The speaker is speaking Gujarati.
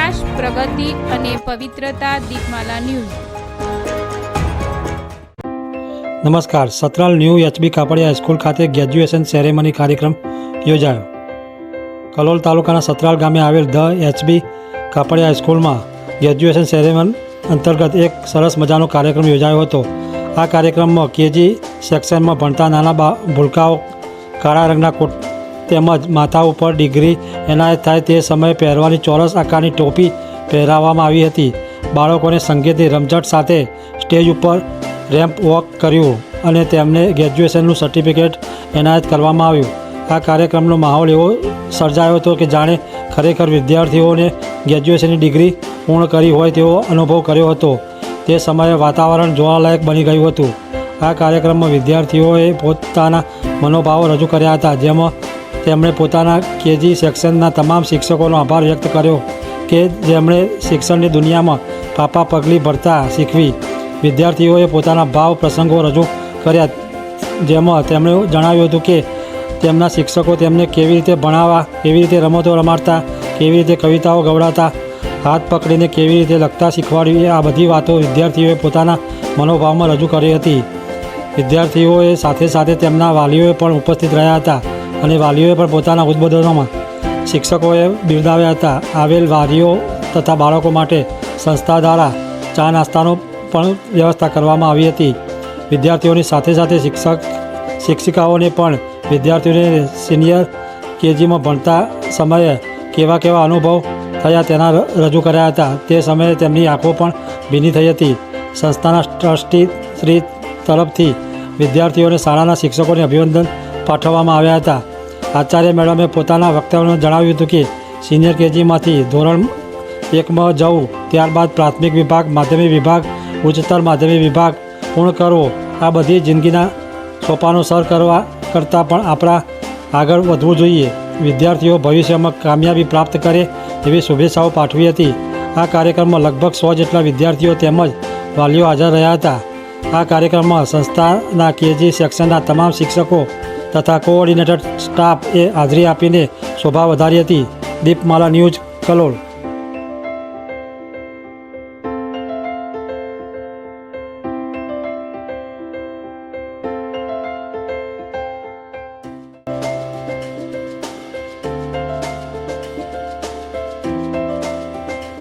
વિકાસ, પ્રગતિ અને પવિત્રતા. દીપમાલા ન્યૂઝ. નમસ્કાર. Satral new HB Kapadia high school ખાતે ગ્રેજ્યુએશન સેરેમની કાર્યક્રમ યોજાયો. કલોલ તાલુકાના સતરાલ ગામે આવેલ ધ એચબી કાપડિયા હાઈસ્કૂલમાં ગ્રેજ્યુએશન સેરેમની અંતર્ગત એક સરસ મજાનો કાર્યક્રમ યોજાયો હતો. આ કાર્યક્રમમાં કેજી સેક્શનમાં ભણતા નાના ભૂલકાઓ કાળા રંગના કોટ તેમજ માથા ઉપર ડિગ્રી એનાયત થાય તે સમયે પહેરવાની ચોરસ આકારની ટોપી પહેરાવવામાં આવી હતી. બાળકોને સંગીતની રમઝટ સાથે સ્ટેજ ઉપર રેમ્પ વોક કર્યું અને તેમને ગ્રેજ્યુએશનનું સર્ટિફિકેટ એનાયત કરવામાં આવ્યું. આ કાર્યક્રમનો માહોલ એવો સર્જાયો હતો કે જાણે ખરેખર વિદ્યાર્થીઓને ગ્રેજ્યુએશનની ડિગ્રી પૂર્ણ કરી હોય તેવો અનુભવ કર્યો હતો. તે સમયે વાતાવરણ જોવાલાયક બની ગયું હતું. આ કાર્યક્રમમાં વિદ્યાર્થીઓએ પોતાના મનોભાવો રજૂ કર્યા હતા, જેમાં તેમણે પોતાના કેજી સેક્શનના તમામ શિક્ષકોનો આભાર વ્યક્ત કર્યો કે જેમણે શિક્ષણની દુનિયામાં પાપા પગલી ભરતા શીખવી. વિદ્યાર્થીઓએ પોતાના ભાવ પ્રસંગો રજૂ કર્યા, જેમાં તેમણે જણાવ્યું હતું કે તેમના શિક્ષકો તેમને કેવી રીતે ભણાવવા, કેવી રીતે રમતો રમાડતા, કેવી રીતે કવિતાઓ ગવડાવતા, હાથ પકડીને કેવી રીતે લખતા શીખવાડ્યું. આ બધી વાતો વિદ્યાર્થીઓએ પોતાના મનોભાવમાં રજૂ કરી હતી. વિદ્યાર્થીઓએ સાથે સાથે તેમના વાલીઓએ પણ ઉપસ્થિત રહ્યા હતા અને વાલીઓએ પણ પોતાના ઉદ્બોધનોમાં શિક્ષકોએ બિરદાવ્યા હતા. આવેલ વાલીઓ તથા બાળકો માટે સંસ્થા દ્વારા ચા નાસ્તાનો પણ વ્યવસ્થા કરવામાં આવી હતી. વિદ્યાર્થીઓની સાથે સાથે શિક્ષિકાઓને પણ વિદ્યાર્થીઓને સિનિયર કેજીમાં ભણતા સમયે કેવા અનુભવ થયા તેના રજૂ કર્યા હતા. તે સમયે તેમની આંખો પણ ભીની થઈ હતી. સંસ્થાના ટ્રસ્ટી શ્રી તરફથી વિદ્યાર્થીઓને શાળાના શિક્ષકોને અભિનંદન પાઠવવામાં આવ્યા હતા. આચાર્ય મેડમે પોતાના વક્તવ્યમાં જણાવ્યું હતું કે સિનિયર કેજીમાંથી ધોરણ 1માં જવું, ત્યારબાદ પ્રાથમિક વિભાગ, માધ્યમિક વિભાગ, ઉચ્ચતર માધ્યમિક વિભાગ પૂર્ણ કરવો, આ બધી જિંદગીના સોપાનો સર કરતાં પણ આપણા આગળ વધવું જોઈએ. વિદ્યાર્થીઓ ભવિષ્યમાં કામયાબી પ્રાપ્ત કરે એવી શુભેચ્છાઓ પાઠવી હતી. આ કાર્યક્રમમાં લગભગ 100 જેટલા વિદ્યાર્થીઓ તેમજ વાલીઓ હાજર રહ્યા હતા. આ કાર્યક્રમમાં સંસ્થાના કેજી સેક્શનના તમામ શિક્ષકો તથા કોઓર્ડિનેટર સ્ટાફે હાજરી આપીને શોભા વધારી હતી. દીપમાલા ન્યૂઝ, કલોલ.